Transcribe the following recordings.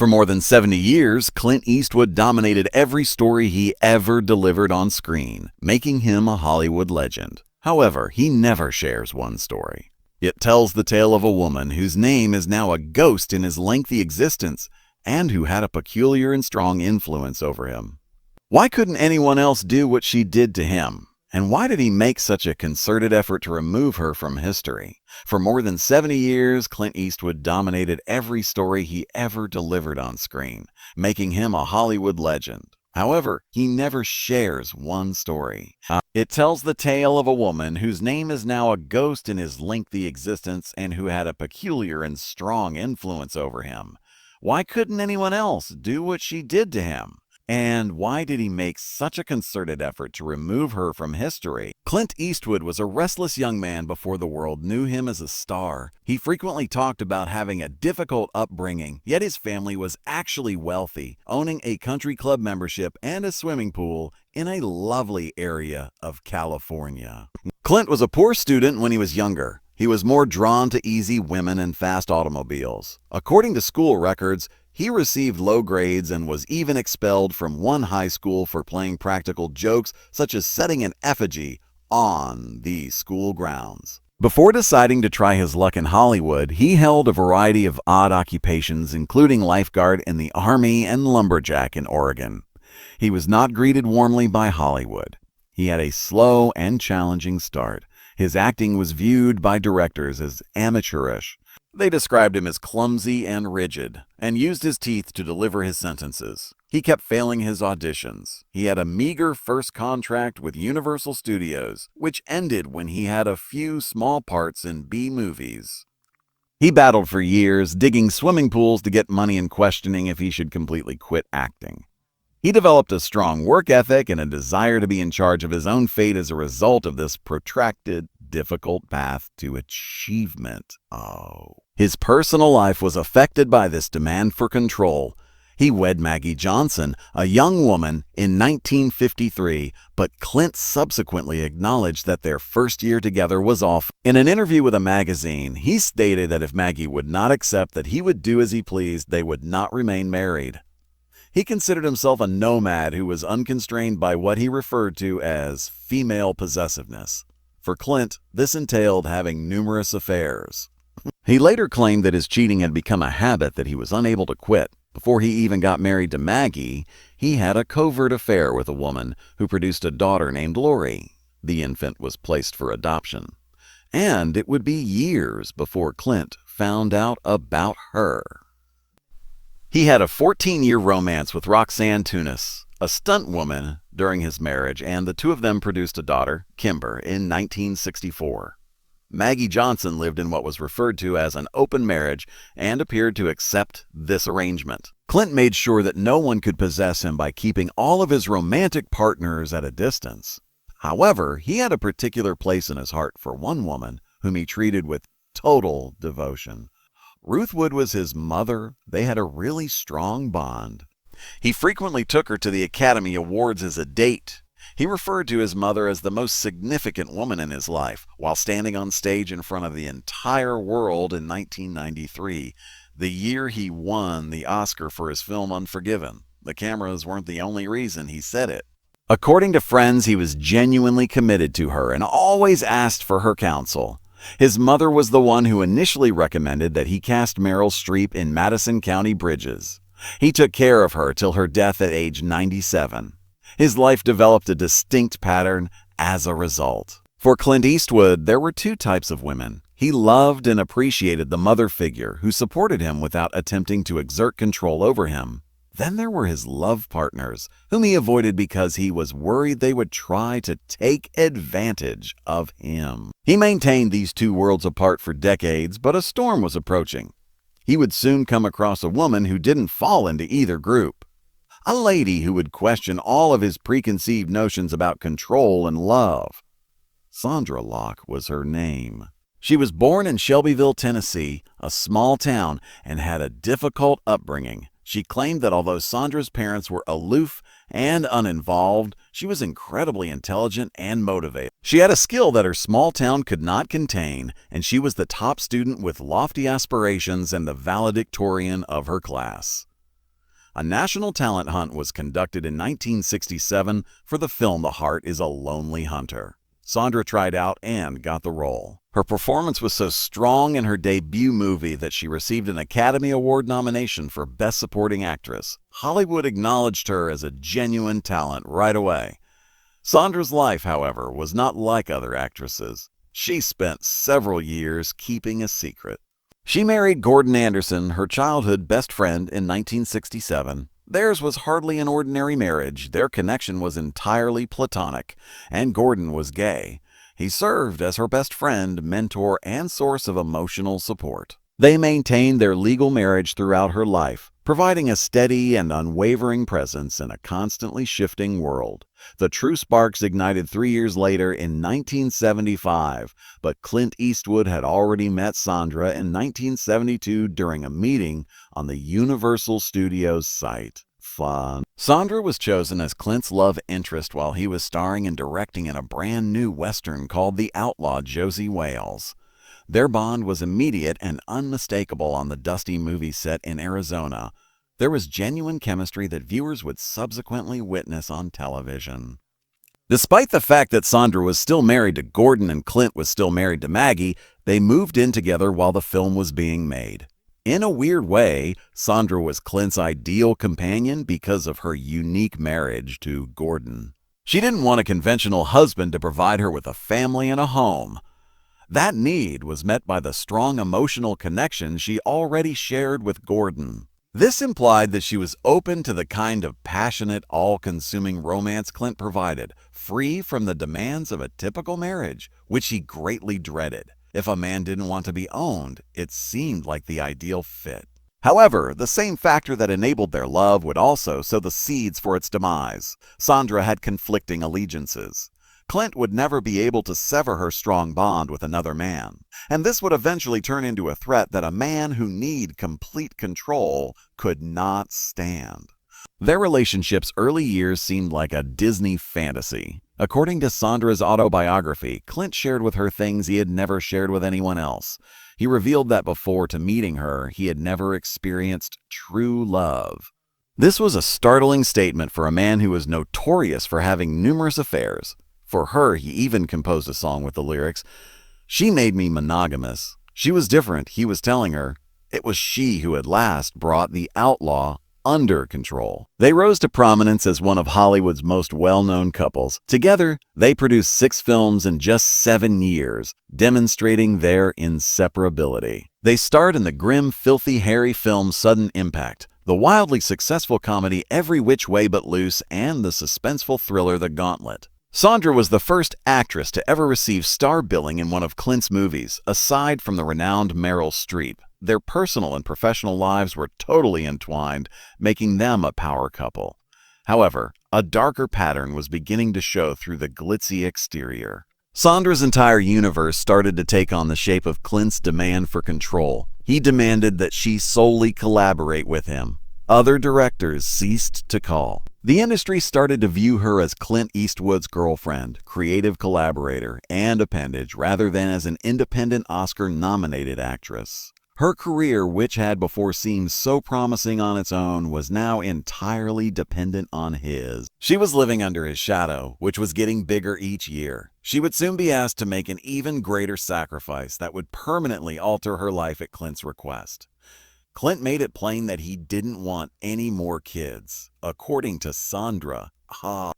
For more than 70 years, Clint Eastwood dominated every story he ever delivered on screen, making him a Hollywood legend. However, he never shares one story. It tells the tale of a woman whose name is now a ghost in his lengthy existence and who had a peculiar and strong influence over him. Why couldn't anyone else do what she did to him? And why did he make such a concerted effort to remove her from history? For more than 70 years, Clint Eastwood dominated every story he ever delivered on screen, making him a Hollywood legend. However, he never shares one story. It tells the tale of a woman whose name is now a ghost in his lengthy existence and who had a peculiar and strong influence over him. Why couldn't anyone else do what she did to him? And why did he make such a concerted effort to remove her from history? Clint Eastwood was a restless young man before the world knew him as a star. He frequently talked about having a difficult upbringing, yet his family was actually wealthy, owning a country club membership and a swimming pool in a lovely area of California. Clint was a poor student when he was younger. He was more drawn to easy women and fast automobiles. According to school records, he received low grades and was even expelled from one high school for playing practical jokes such as setting an effigy on the school grounds. Before deciding to try his luck in Hollywood, he held a variety of odd occupations, including lifeguard in the Army and lumberjack in Oregon. He was not greeted warmly by Hollywood. He had a slow and challenging start. His acting was viewed by directors as amateurish. They described him as clumsy and rigid, and used his teeth to deliver his sentences. He kept failing his auditions. He had a meager first contract with Universal Studios, which ended when he had a few small parts in B movies. He battled for years, digging swimming pools to get money and questioning if he should completely quit acting. He developed a strong work ethic and a desire to be in charge of his own fate as a result of this protracted, difficult path to achievement. His personal life was affected by this demand for control. He wed Maggie Johnson, a young woman, in 1953, but Clint subsequently acknowledged that their first year together was off. In an interview with a magazine, he stated that if Maggie would not accept that he would do as he pleased, they would not remain married. He considered himself a nomad who was unconstrained by what he referred to as female possessiveness. For Clint, this entailed having numerous affairs. He later claimed that his cheating had become a habit that he was unable to quit. Before he even got married to Maggie, he had a covert affair with a woman who produced a daughter named Lori. The infant was placed for adoption. And it would be years before Clint found out about her. He had a 14-year romance with Roxanne Tunis, a stunt woman, during his marriage, and the two of them produced a daughter, Kimber, in 1964. Maggie Johnson lived in what was referred to as an open marriage and appeared to accept this arrangement. Clint made sure that no one could possess him by keeping all of his romantic partners at a distance. However, he had a particular place in his heart for one woman whom he treated with total devotion. Ruth Wood was his mother. They had a really strong bond. He frequently took her to the Academy Awards as a date. He referred to his mother as the most significant woman in his life, while standing on stage in front of the entire world in 1993, the year he won the Oscar for his film Unforgiven. The cameras weren't the only reason he said it. According to friends, he was genuinely committed to her and always asked for her counsel. His mother was the one who initially recommended that he cast Meryl Streep in Madison County Bridges. He took care of her till her death at age 97. His life developed a distinct pattern as a result. For Clint Eastwood, there were two types of women. He loved and appreciated the mother figure who supported him without attempting to exert control over him. Then there were his love partners, whom he avoided because he was worried they would try to take advantage of him. He maintained these two worlds apart for decades, but a storm was approaching. He would soon come across a woman who didn't fall into either group. A lady who would question all of his preconceived notions about control and love. Sandra Locke was her name. She was born in Shelbyville, Tennessee, a small town, and had a difficult upbringing. She claimed that although Sandra's parents were aloof and uninvolved, she was incredibly intelligent and motivated. She had a skill that her small town could not contain, and she was the top student with lofty aspirations and the valedictorian of her class. A national talent hunt was conducted in 1967 for the film The Heart is a Lonely Hunter. Sandra tried out and got the role. Her performance was so strong in her debut movie that she received an Academy Award nomination for Best Supporting Actress. Hollywood acknowledged her as a genuine talent right away. Sandra's life, however, was not like other actresses. She spent several years keeping a secret. She married Gordon Anderson, her childhood best friend, in 1967. Theirs was hardly an ordinary marriage. Their connection was entirely platonic, and Gordon was gay. He served as her best friend, mentor, and source of emotional support. They maintained their legal marriage throughout her life, providing a steady and unwavering presence in a constantly shifting world. The true sparks ignited 3 years later in 1975, but Clint Eastwood had already met Sandra in 1972 during a meeting on the Universal Studios site. Fun. Sandra was chosen as Clint's love interest while he was starring and directing in a brand new Western called The Outlaw Josie Wales. Their bond was immediate and unmistakable on the dusty movie set in Arizona. There was genuine chemistry that viewers would subsequently witness on television. Despite the fact that Sandra was still married to Gordon and Clint was still married to Maggie, they moved in together while the film was being made. In a weird way, Sandra was Clint's ideal companion because of her unique marriage to Gordon. She didn't want a conventional husband to provide her with a family and a home. That need was met by the strong emotional connection she already shared with Gordon. This implied that she was open to the kind of passionate, all-consuming romance Clint provided, free from the demands of a typical marriage, which she greatly dreaded. If a man didn't want to be owned, it seemed like the ideal fit. However, the same factor that enabled their love would also sow the seeds for its demise. Sandra had conflicting allegiances. Clint would never be able to sever her strong bond with another man, and this would eventually turn into a threat that a man who needed complete control could not stand. Their relationship's early years seemed like a Disney fantasy. According to Sandra's autobiography, Clint shared with her things he had never shared with anyone else. He revealed that before to meeting her, he had never experienced true love. This was a startling statement for a man who was notorious for having numerous affairs. For her, he even composed a song with the lyrics, "She made me monogamous. She was different," he was telling her. It was she who at last brought the outlaw under control. They rose to prominence as one of Hollywood's most well-known couples. Together, they produced 6 films in just 7 years, demonstrating their inseparability. They starred in the grim, filthy, hairy film Sudden Impact, the wildly successful comedy Every Which Way But Loose, and the suspenseful thriller The Gauntlet. Sandra was the first actress to ever receive star billing in one of Clint's movies, aside from the renowned Meryl Streep. Their personal and professional lives were totally entwined, making them a power couple. However, a darker pattern was beginning to show through the glitzy exterior. Sandra's entire universe started to take on the shape of Clint's demand for control. He demanded that she solely collaborate with him. Other directors ceased to call. The industry started to view her as Clint Eastwood's girlfriend, creative collaborator, and appendage rather than as an independent Oscar-nominated actress. Her career, which had before seemed so promising on its own, was now entirely dependent on his. She was living under his shadow, which was getting bigger each year. She would soon be asked to make an even greater sacrifice that would permanently alter her life at Clint's request. Clint made it plain that he didn't want any more kids. According to Sandra,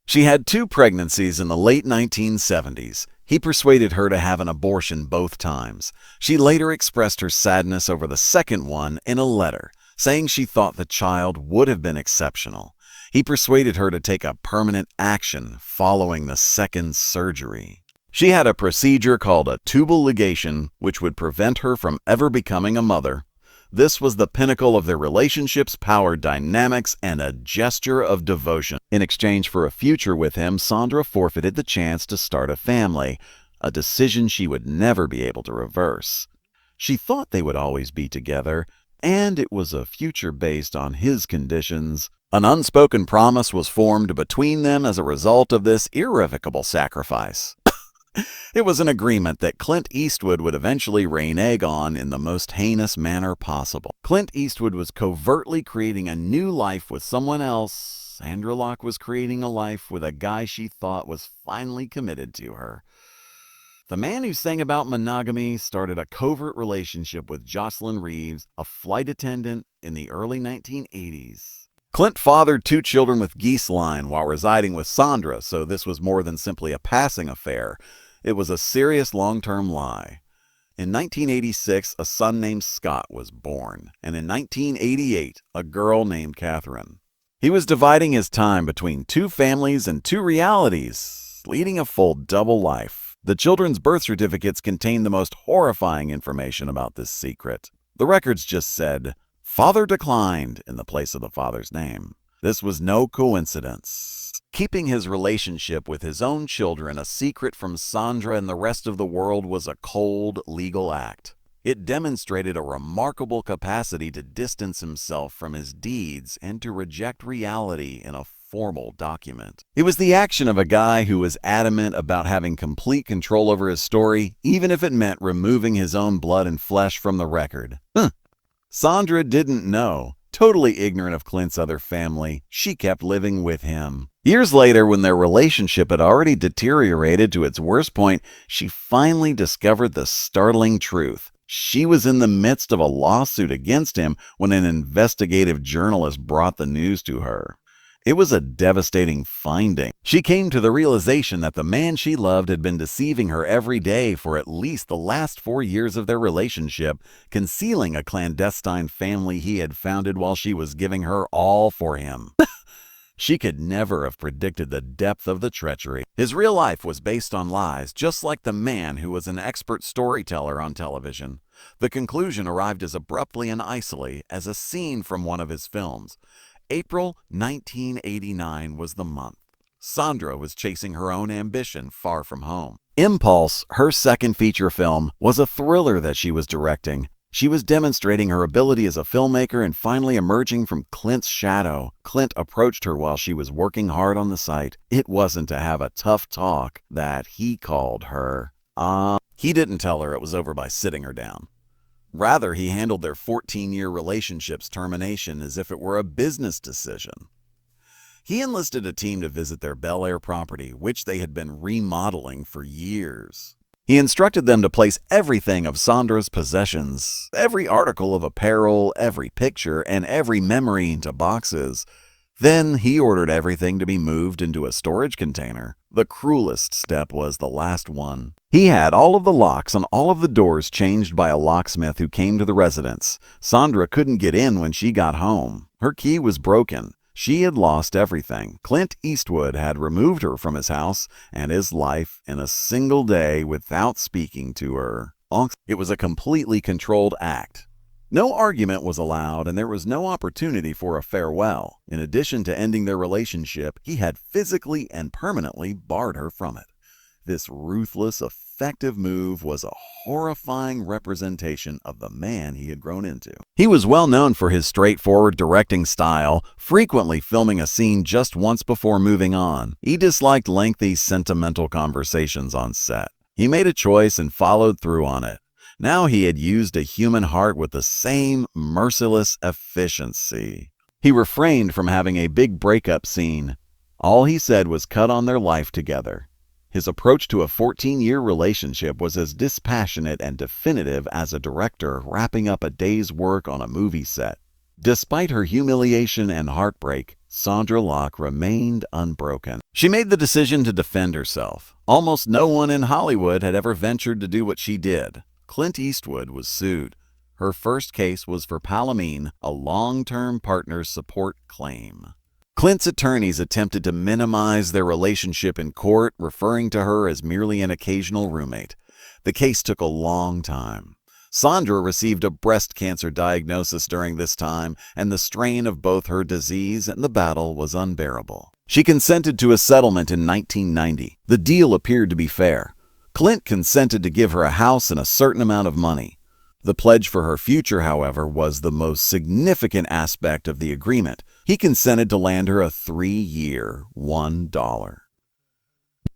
she had 2 pregnancies in the late 1970s. He persuaded her to have an abortion both times. She later expressed her sadness over the second one in a letter, saying she thought the child would have been exceptional. He persuaded her to take a permanent action following the second surgery. She had a procedure called a tubal ligation, which would prevent her from ever becoming a mother. This was the pinnacle of their relationship's power dynamics and a gesture of devotion. In exchange for a future with him, Sandra forfeited the chance to start a family, a decision she would never be able to reverse. She thought they would always be together, and it was a future based on his conditions. An unspoken promise was formed between them as a result of this irrevocable sacrifice. It was an agreement that Clint Eastwood would eventually rain egg on in the most heinous manner possible. Clint Eastwood was covertly creating a new life with someone else. Sandra Locke was creating a life with a guy she thought was finally committed to her. The man who sang about monogamy started a covert relationship with Jocelyn Reeves, a flight attendant, in the early 1980s. Clint fathered 2 children with Ghislaine while residing with Sandra, so this was more than simply a passing affair. It was a serious long-term lie. In 1986, a son named Scott was born, and in 1988, a girl named Catherine. He was dividing his time between 2 families and 2 realities, leading a full double life. The children's birth certificates contained the most horrifying information about this secret. The records just said, "Father declined," in the place of the father's name. This was no coincidence. Keeping his relationship with his own children a secret from Sandra and the rest of the world was a cold, legal act. It demonstrated a remarkable capacity to distance himself from his deeds and to reject reality in a formal document. It was the action of a guy who was adamant about having complete control over his story, even if it meant removing his own blood and flesh from the record. Sandra didn't know. Totally ignorant of Clint's other family, she kept living with him. Years later, when their relationship had already deteriorated to its worst point, she finally discovered the startling truth. She was in the midst of a lawsuit against him when an investigative journalist brought the news to her. It was a devastating finding. She came to the realization that the man she loved had been deceiving her every day for at least the last 4 years of their relationship, concealing a clandestine family he had founded while she was giving her all for him. She could never have predicted the depth of the treachery. His real life was based on lies, just like the man who was an expert storyteller on television. The conclusion arrived as abruptly and icily as a scene from one of his films. April 1989 was the month. Sandra was chasing her own ambition far from home. Impulse, her second feature film, was a thriller that she was directing. She was demonstrating her ability as a filmmaker and finally emerging from Clint's shadow. Clint approached her while she was working hard on the site. It wasn't to have a tough talk that he called her. He didn't tell her it was over by sitting her down. Rather, he handled their 14-year relationship's termination as if it were a business decision. He enlisted a team to visit their Bel Air property, which they had been remodeling for years. He instructed them to place everything of Sandra's possessions, every article of apparel, every picture, and every memory into boxes. Then he ordered everything to be moved into a storage container. The cruelest step was the last one. He had all of the locks on all of the doors changed by a locksmith who came to the residence. Sandra couldn't get in when she got home. Her key was broken. She had lost everything. Clint Eastwood had removed her from his house and his life in a single day without speaking to her. It was a completely controlled act. No argument was allowed, and there was no opportunity for a farewell. In addition to ending their relationship, he had physically and permanently barred her from it. This ruthless, effective move was a horrifying representation of the man he had grown into. He was well known for his straightforward directing style, frequently filming a scene just once before moving on. He disliked lengthy, sentimental conversations on set. He made a choice and followed through on it. Now he had used a human heart with the same merciless efficiency. He refrained from having a big breakup scene. All he said was cut on their life together. His approach to a 14-year relationship was as dispassionate and definitive as a director wrapping up a day's work on a movie set. Despite her humiliation and heartbreak, Sandra Locke remained unbroken. She made the decision to defend herself. Almost no one in Hollywood had ever ventured to do what she did. Clint Eastwood was sued. Her first case was for Palomine, a long-term partner support claim. Clint's attorneys attempted to minimize their relationship in court, referring to her as merely an occasional roommate. The case took a long time. Sandra received a breast cancer diagnosis during this time, and the strain of both her disease and the battle was unbearable. She consented to a settlement in 1990. The deal appeared to be fair. Clint consented to give her a house and a certain amount of money. The pledge for her future, however, was the most significant aspect of the agreement. He consented to land her a 3-year, $1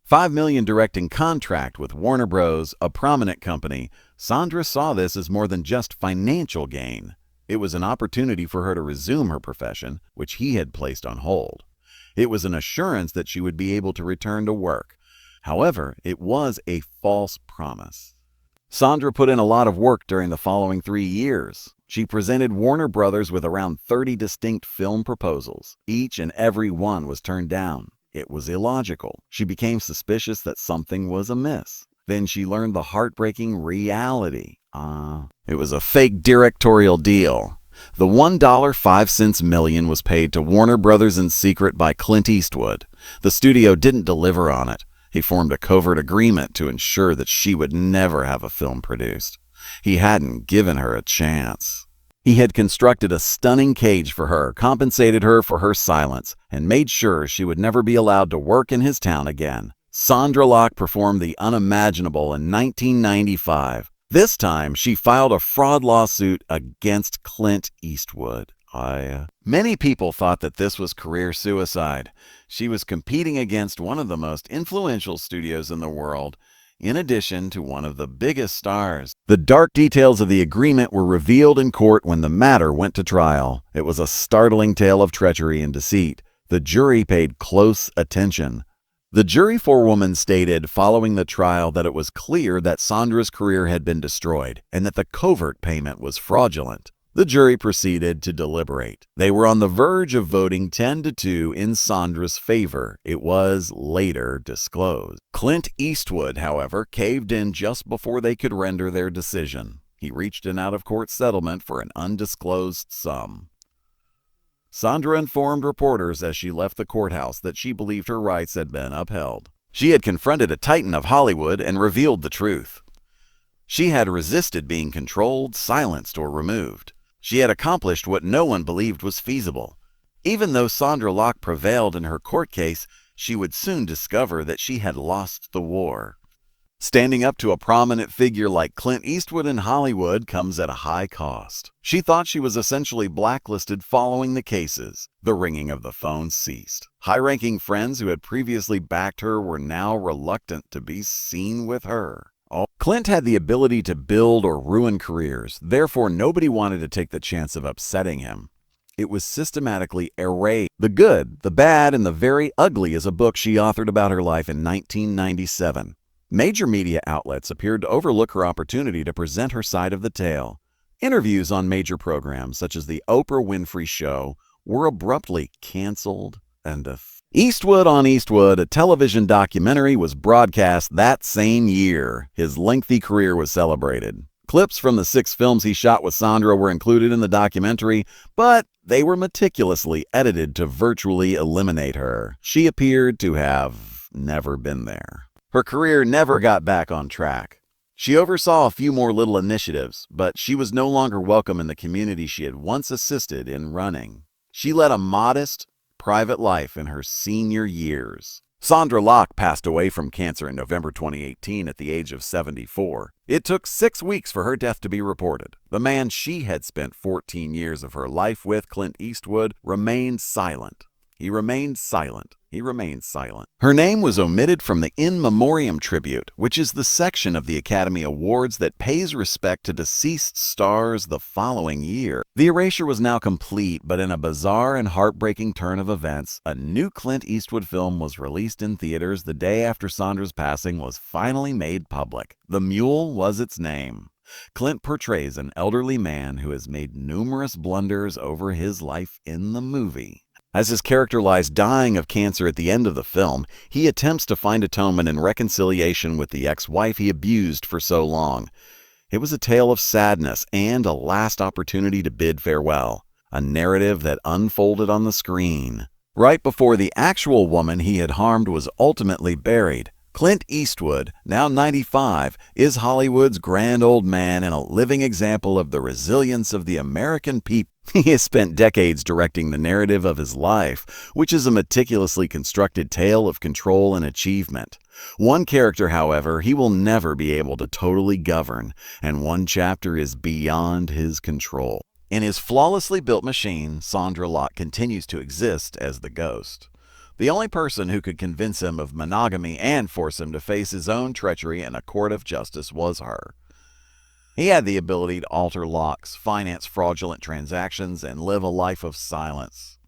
$5 million directing contract with Warner Bros., a prominent company. Sandra saw this as more than just financial gain. It was an opportunity for her to resume her profession, which he had placed on hold. It was an assurance that she would be able to return to work. However, it was a false promise. Sandra put in a lot of work during the following 3 years. She presented Warner Brothers with around 30 distinct film proposals. Each and every one was turned down. It was illogical. She became suspicious that something was amiss. Then she learned the heartbreaking reality. It was a fake directorial deal. The $1.05 million was paid to Warner Brothers in secret by Clint Eastwood. The studio didn't deliver on it. He formed a covert agreement to ensure that she would never have a film produced. He hadn't given her a chance. He had constructed a stunning cage for her, compensated her for her silence, and made sure she would never be allowed to work in his town again. Sandra Locke performed the unimaginable in 1995. This time, she filed a fraud lawsuit against Clint Eastwood. Many people thought that this was career suicide. She was competing against one of the most influential studios in the world, in addition to one of the biggest stars. The dark details of the agreement were revealed in court when the matter went to trial. It was a startling tale of treachery and deceit. The jury paid close attention. The jury forewoman stated following the trial that it was clear that Sandra's career had been destroyed and that the covert payment was fraudulent. The jury proceeded to deliberate. They were on the verge of voting 10-2 in Sandra's favor. It was later disclosed. Clint Eastwood, however, caved in just before they could render their decision. He reached an out-of-court settlement for an undisclosed sum. Sandra informed reporters as she left the courthouse that she believed her rights had been upheld. She had confronted a titan of Hollywood and revealed the truth. She had resisted being controlled, silenced, or removed. She had accomplished what no one believed was feasible. Even though Sandra Locke prevailed in her court case, she would soon discover that she had lost the war. Standing up to a prominent figure like Clint Eastwood in Hollywood comes at a high cost. She thought she was essentially blacklisted following the cases. The ringing of the phone ceased. High-ranking friends who had previously backed her were now reluctant to be seen with her. Clint had the ability to build or ruin careers, therefore nobody wanted to take the chance of upsetting him. It was systematically erased. The Good, the Bad, and the Very Ugly is a book she authored about her life in 1997. Major media outlets appeared to overlook her opportunity to present her side of the tale. Interviews on major programs, such as The Oprah Winfrey Show, were abruptly canceled and Eastwood on Eastwood, a television documentary, was broadcast that same year. His lengthy career was celebrated. Clips from the 6 films he shot with Sandra were included in the documentary, but they were meticulously edited to virtually eliminate her. She appeared to have never been there. Her career never got back on track. She oversaw a few more little initiatives, but she was no longer welcome in the community she had once assisted in running. She led a modest, private life in her senior years. Sandra Locke passed away from cancer in November 2018 at the age of 74. It took 6 weeks for her death to be reported. The man she had spent 14 years of her life with, Clint Eastwood, remained silent. He remained silent. He remained silent. Her name was omitted from the In Memoriam tribute, which is the section of the Academy Awards that pays respect to deceased stars the following year. The erasure was now complete, but in a bizarre and heartbreaking turn of events, a new Clint Eastwood film was released in theaters the day after Sandra's passing was finally made public. The Mule was its name. Clint portrays an elderly man who has made numerous blunders over his life in the movie. As his character lies dying of cancer at the end of the film, he attempts to find atonement and reconciliation with the ex-wife he abused for so long. It was a tale of sadness and a last opportunity to bid farewell, a narrative that unfolded on the screen. Right before the actual woman he had harmed was ultimately buried, Clint Eastwood, now 95, is Hollywood's grand old man and a living example of the resilience of the American people. He has spent decades directing the narrative of his life, which is a meticulously constructed tale of control and achievement. One character, however, he will never be able to totally govern, and one chapter is beyond his control. In his flawlessly built machine, Sandra Locke continues to exist as the ghost. The only person who could convince him of monogamy and force him to face his own treachery in a court of justice was her. He had the ability to alter locks, finance fraudulent transactions, and live a life of silence.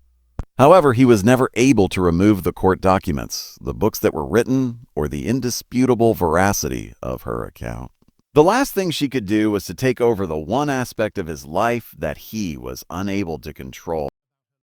However, he was never able to remove the court documents, the books that were written, or the indisputable veracity of her account. The last thing she could do was to take over the one aspect of his life that he was unable to control.